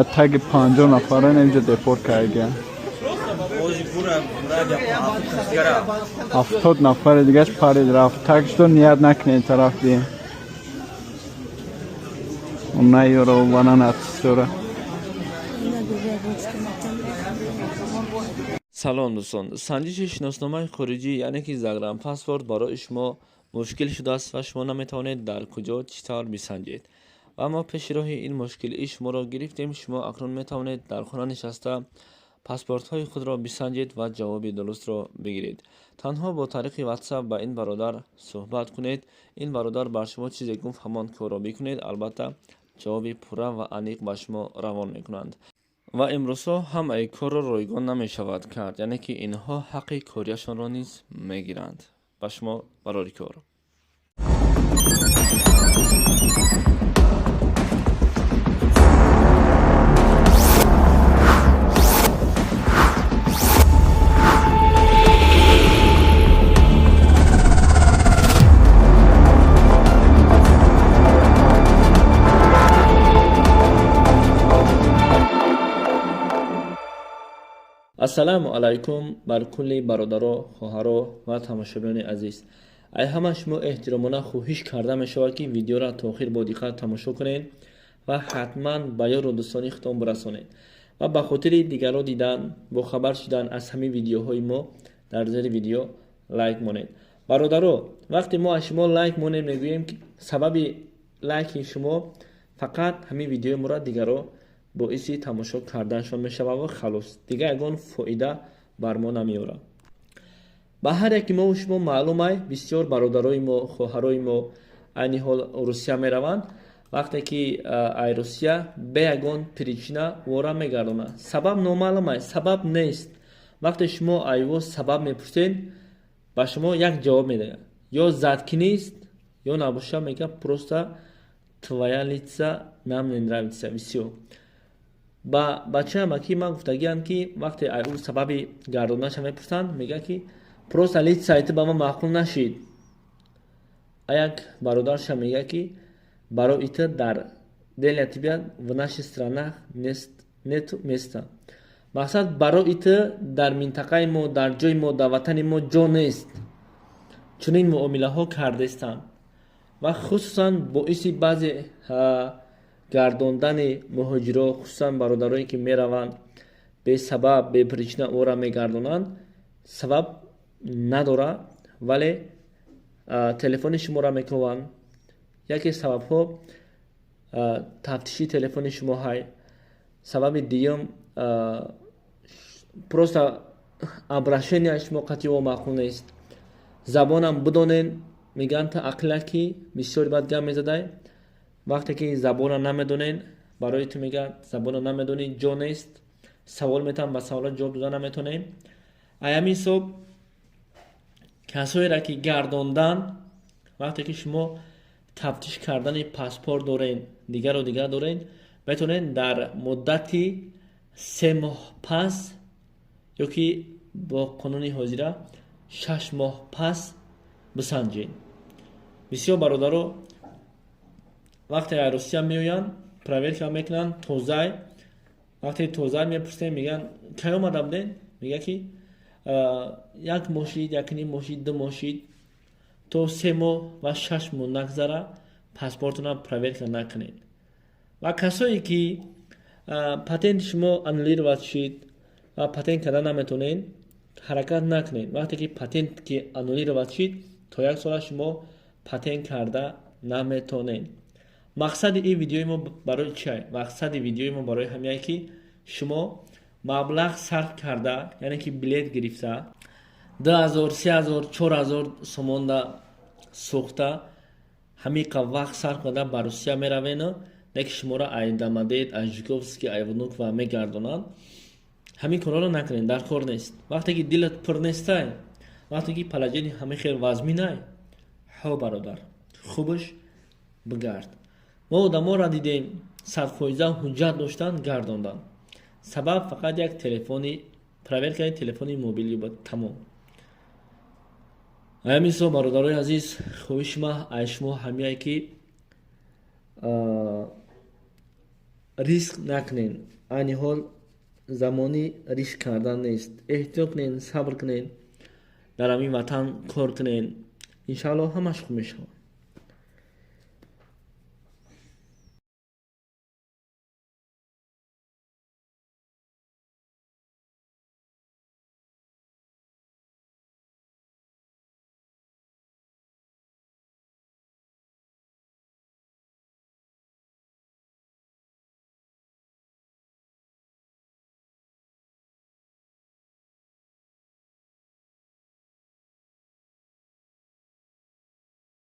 تگ 50 نفره اینجا دپورت کرده. 70 نفر دیگه پرید رفت. تگش تو نیت نکنه طرف دیگه. اون نیاره و بانان اتسوره. سلام دوستان، سنجش شناسنامه خارجی یعنی که زاگرام پاسپورت برای شما مشکل شده است و شما نمیتوانید در کجا چطور بسنجید و اما پیش راه این مشکل شما را گرفتیم. شما اکنون میتوانید در خانه نشسته پاسپورت های خود را بسنجید و جواب درست را بگیرید. تنها با طریق واتساپ با این برادر صحبت کنید. این برادر بر شما چیزی گفت همان کار را بکنید. البته جواب پوره و عمیق به شما روان میکنند و امروزها هم ای کار را رایگان نمی شود کرد، یعنی که اینها حق کاریشان را نیز میگیرند. به شما برای کار. السلام علیکم بر کل برادرها، خواهرها و تماشاگران عزیز. ای همه شما احترامانه خواهش کرده می شود که ویدیو را تا آخر با دقت تماشا کنید و حتما به یار و دوستان خودتان برسانید و به خاطر دیگران دیدن با خبر شدن از همه ویدیوهای ما در زیر ویدیو لایک مانید. برادرها، وقتی ما شما لایک مانیم میگوییم که سبب لایک شما فقط همه ویدیو ما را دیگران باعث تماشا کردنشان می شود و خلاص دیگه اگون فایده بر ما نمیاره. به هر یکی ما و شما معلومه بسیار برادرای ما، خواهرای ما این حال روسیه می روند. وقتی که ای روسیه به یگون پریچینه وارا میگردونه، سبب نامعلومه، سبب نیست. وقتی شما ایو سبب میپرسین با شما یک جواب میده، یا задки نیست یا نباشه میگه просто твоя лица нам не нравится. Все. با بچه مکی من گفتگیم که وقتی او سبب گردونش میپرسند میگه که پروست لیت سایت با ما معقول نشید. یک برادرش میگه که برای ایت در دل طبیعت و نش странах нет места. مقصد برای ایت در منطقه ما، در جای ما، در وطن ما جا نیست. چون این معامله ها کرده استند و خصوصا باعث بعضی گرداندن مهاجرا، خصوصا برادرایی که میروند به سبب به پریچینه او را میگردونند، سبب نداره ولی تلفن شما را میکنند. یکی سبب ها تفتیشی تلفن شما های. سبب دیگه просто обращение شما قطعی و معقول نیست. زبانم بدونین میگن تا اقلکی بسیار بد گم میزده. وقتی که زبان نمیدونین برای تو میگن زبان نمیدونین جو نیست. سوال میتونن با سوالات جواب دادن نمیتونین. ایامی صبح کسایی را که گرداندن، وقتی که شما تفتیش کردن پاسپورت دارین، دیگر و دیگر دارین، میتونین در مدتی 3 ماه پس یا که با قانون حاضره 6 ماه پس بسنجین. بسیار برادرها وقتی روسیه میویان پرویر میکنن توزای. وقتی توزای میپرسن میگن کی اومده بودین؟ میگه که یک ماشید، یک نیم ماشید، 2 ماشید تو 3 ماه و 6 ماه نگذره پاسپورتون پرویر نکنید. و کسایی که پاتنت شما انولیر شد و پاتنت کردن نمیتونین حرکت نکنید. وقتی که پاتنت که انولیر شد تا 1 سال شما پاتنت کرده نمیتونین. مقصد این ویدیوی ما برای چیه؟ مقصد ویدیوی ما برای همینه که شما مبلغ صرف کرده، یعنی که بلیت گرفته 2000 3000 4000 سومون دا سوخته همین که وقت صرف کرده بر روسیه میروین، نه که شما را ایدامدید اژگوفسکی ایونوک و میگردونن. همین کارا رو نکنین، در کار نیست. وقتی که دلت پر نیسته، وقتی که پلاجین همه خیر وزمی نه، ها برادر خوبش بگرد. ما آدما را دیدیم 100% حجت داشتن گرداندن. سبب فقط یک تلفنی پرویر کردن، تلفنی موبیلی بود، تمام. همین سو برادرای عزیز، خوش ما شما همیایی که ریسک نکنین. این حال زمانی ریسک کردن نیست. احتیاط کنین، صبر کنین، در همین وطن کار کنین، انشاءالله همش خوب میشه.